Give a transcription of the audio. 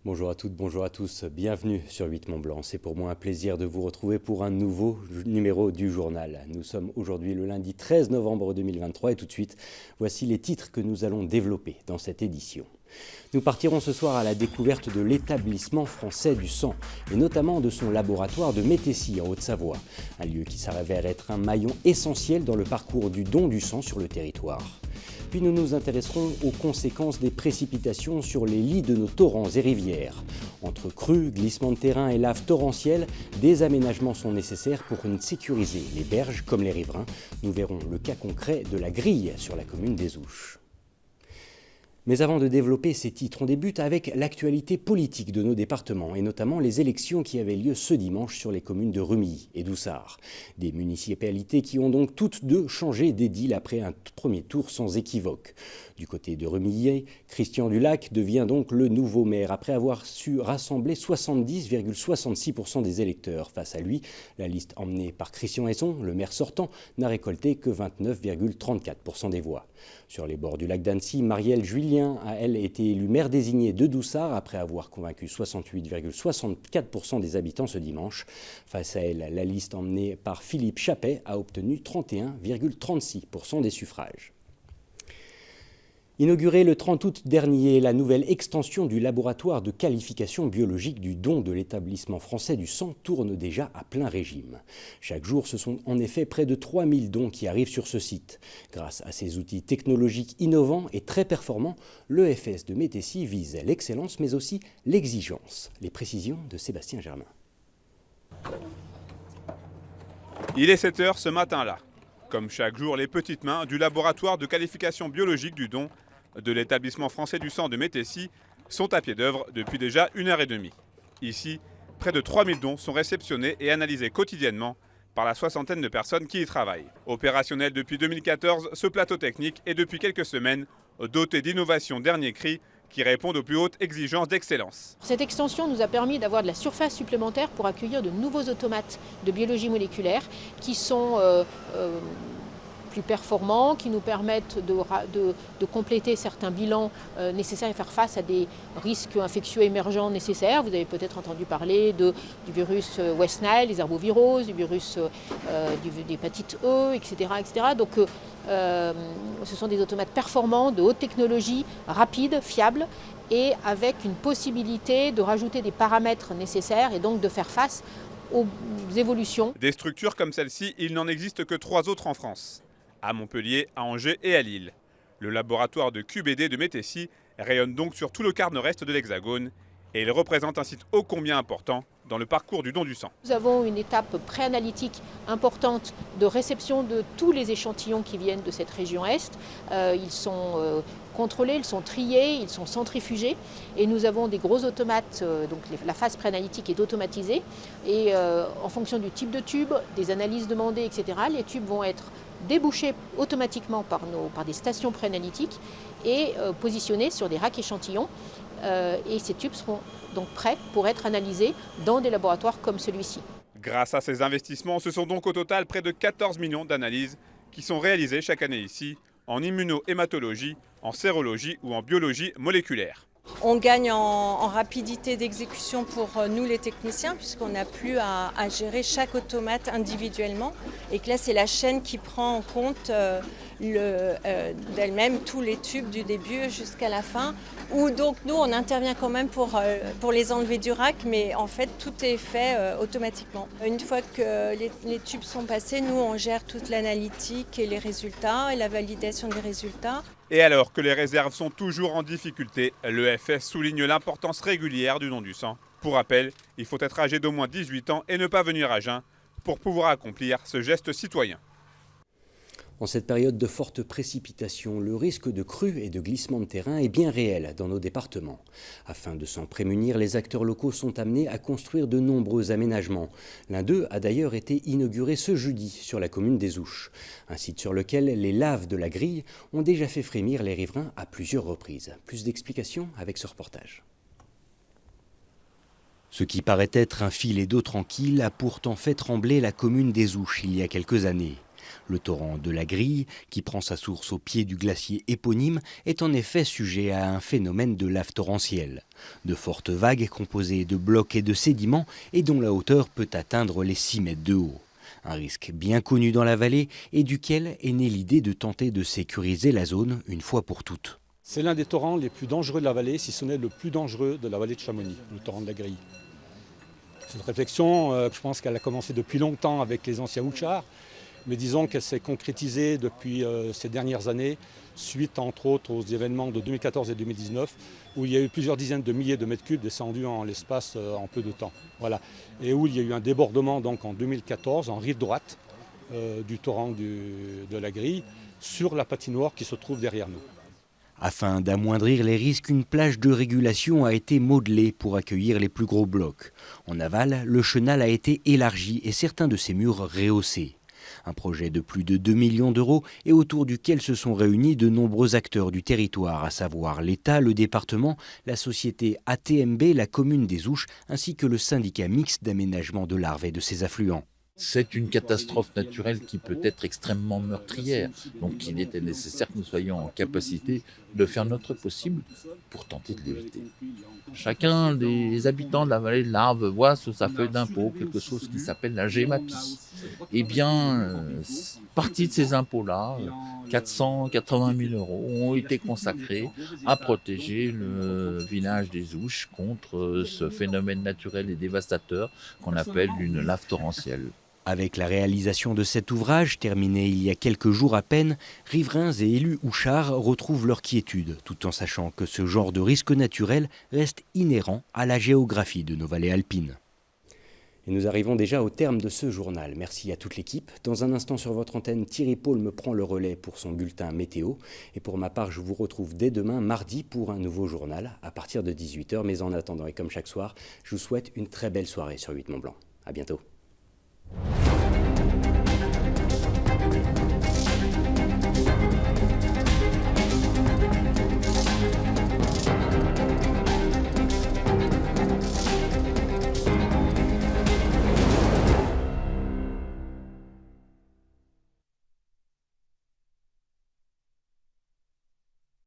Bonjour à toutes, bonjour à tous, bienvenue sur 8 Mont Blanc. C'est pour moi un plaisir de vous retrouver pour un nouveau numéro du journal. Nous sommes aujourd'hui le lundi 13 novembre 2023 et tout de suite, voici les titres que nous allons développer dans cette édition. Nous partirons ce soir à la découverte de l'établissement français du sang et notamment de son laboratoire de Métessy en Haute-Savoie, un lieu qui s'avère être un maillon essentiel dans le parcours du don du sang sur le territoire. Puis nous nous intéresserons aux conséquences des précipitations sur les lits de nos torrents et rivières. Entre crues, glissements de terrain et laves torrentielles, des aménagements sont nécessaires pour sécuriser les berges comme les riverains. Nous verrons le cas concret de la grille sur la commune des Ouches. Mais avant de développer ces titres, on débute avec l'actualité politique de nos départements et notamment les élections qui avaient lieu ce dimanche sur les communes de Rumilly et d'Oussard. Des municipalités qui ont donc toutes deux changé d'édile après un premier tour sans équivoque. Du côté de Rumilly, Christian Dulac devient donc le nouveau maire après avoir su rassembler 70,66% des électeurs. Face à lui, la liste emmenée par Christian Hesson, le maire sortant, n'a récolté que 29,34% des voix. Sur les bords du lac d'Annecy, Marielle Julien a, elle, été élue maire désignée de Doussard après avoir convaincu 68,64% des habitants ce dimanche. Face à elle, la liste emmenée par Philippe Chappet a obtenu 31,36% des suffrages. Inaugurée le 30 août dernier, la nouvelle extension du laboratoire de qualification biologique du don de l'établissement français du sang tourne déjà à plein régime. Chaque jour, ce sont en effet près de 3000 dons qui arrivent sur ce site. Grâce à ces outils technologiques innovants et très performants, l'EFS de Métessy vise l'excellence mais aussi l'exigence. Les précisions de Sébastien Germain. Il est 7 h ce matin-là. Comme chaque jour, les petites mains du laboratoire de qualification biologique du don de l'établissement français du sang de Métessy sont à pied d'œuvre depuis déjà 1h30. Ici, près de 3000 dons sont réceptionnés et analysés quotidiennement par la soixantaine de personnes qui y travaillent. Opérationnel depuis 2014, ce plateau technique est depuis quelques semaines doté d'innovations dernier cri qui répondent aux plus hautes exigences d'excellence. Cette extension nous a permis d'avoir de la surface supplémentaire pour accueillir de nouveaux automates de biologie moléculaire qui sont plus performants, qui nous permettent de compléter certains bilans nécessaires et faire face à des risques infectieux émergents nécessaires. Vous avez peut-être entendu parler du virus West Nile, des arboviroses, du virus d'hépatite E, etc. Donc ce sont des automates performants, de haute technologie, rapides, fiables et avec une possibilité de rajouter des paramètres nécessaires et donc de faire face aux évolutions. Des structures comme celle-ci, il n'en existe que 3 autres en France. À Montpellier, à Angers et à Lille. Le laboratoire de QBD de Métessy rayonne donc sur tout le quart nord-est de l'Hexagone et il représente un site ô combien important dans le parcours du don du sang. Nous avons une étape préanalytique importante de réception de tous les échantillons qui viennent de cette région Est. Ils sont contrôlés, ils sont triés, ils sont centrifugés et nous avons des gros automates, donc la phase préanalytique est automatisée et en fonction du type de tube, des analyses demandées, etc., les tubes vont être débouchés automatiquement par des stations préanalytiques et positionnés sur des racks échantillons. Et ces tubes seront donc prêts pour être analysés dans des laboratoires comme celui-ci. Grâce à ces investissements, ce sont donc au total près de 14 millions d'analyses qui sont réalisées chaque année ici, en immunohématologie, en sérologie ou en biologie moléculaire. On gagne en rapidité d'exécution pour nous les techniciens puisqu'on n'a plus à gérer chaque automate individuellement et que là c'est la chaîne qui prend en compte d'elle-même tous les tubes du début jusqu'à la fin où donc nous on intervient quand même pour les enlever du rack mais en fait tout est fait automatiquement. Une fois que les tubes sont passés, nous on gère toute l'analytique et les résultats et la validation des résultats. Et alors que les réserves sont toujours en difficulté, l'EFS souligne l'importance régulière du don du sang. Pour rappel, il faut être âgé d'au moins 18 ans et ne pas venir à jeun pour pouvoir accomplir ce geste citoyen. En cette période de fortes précipitations, le risque de crues et de glissements de terrain est bien réel dans nos départements. Afin de s'en prémunir, les acteurs locaux sont amenés à construire de nombreux aménagements. L'un d'eux a d'ailleurs été inauguré ce jeudi sur la commune des Ouches, un site sur lequel les laves de la grille ont déjà fait frémir les riverains à plusieurs reprises. Plus d'explications avec ce reportage. Ce qui paraît être un filet d'eau tranquille a pourtant fait trembler la commune des Ouches il y a quelques années. Le torrent de la Grille, qui prend sa source au pied du glacier éponyme, est en effet sujet à un phénomène de lave torrentielle. De fortes vagues composées de blocs et de sédiments et dont la hauteur peut atteindre les 6 mètres de haut. Un risque bien connu dans la vallée et duquel est née l'idée de tenter de sécuriser la zone une fois pour toutes. C'est l'un des torrents les plus dangereux de la vallée, si ce n'est le plus dangereux de la vallée de Chamonix, le torrent de la Grille. C'est une réflexion, je pense qu'elle a commencé depuis longtemps avec les anciens Houchards, mais disons qu'elle s'est concrétisée depuis ces dernières années, suite entre autres aux événements de 2014 et 2019, où il y a eu plusieurs dizaines de milliers de mètres cubes descendus en l'espace en peu de temps. Voilà. Et où il y a eu un débordement donc, en 2014 en rive droite du torrent de la Grille sur la patinoire qui se trouve derrière nous. Afin d'amoindrir les risques, une plage de régulation a été modelée pour accueillir les plus gros blocs. En aval, le chenal a été élargi et certains de ses murs rehaussés. Un projet de plus de 2 millions d'euros et autour duquel se sont réunis de nombreux acteurs du territoire, à savoir l'État, le département, la société ATMB, la commune des Ouches, ainsi que le syndicat mixte d'aménagement de l'Arve et de ses affluents. C'est une catastrophe naturelle qui peut être extrêmement meurtrière. Donc il était nécessaire que nous soyons en capacité de faire notre possible pour tenter de l'éviter. Chacun des habitants de la vallée de l'Arve voit sur sa feuille d'impôt quelque chose qui s'appelle la GEMAPI. Eh bien, partie de ces impôts-là, 480 000 € ont été consacrés à protéger le village des Ouches contre ce phénomène naturel et dévastateur qu'on appelle une lave torrentielle. Avec la réalisation de cet ouvrage, terminé il y a quelques jours à peine, riverains et élus ouchards retrouvent leur quiétude, tout en sachant que ce genre de risque naturel reste inhérent à la géographie de nos vallées alpines. Et nous arrivons déjà au terme de ce journal. Merci à toute l'équipe. Dans un instant sur votre antenne, Thierry Paul me prend le relais pour son bulletin météo. Et pour ma part, je vous retrouve dès demain, mardi, pour un nouveau journal à partir de 18 h. Mais en attendant, et comme chaque soir, je vous souhaite une très belle soirée sur 8 Mont Blanc. À bientôt.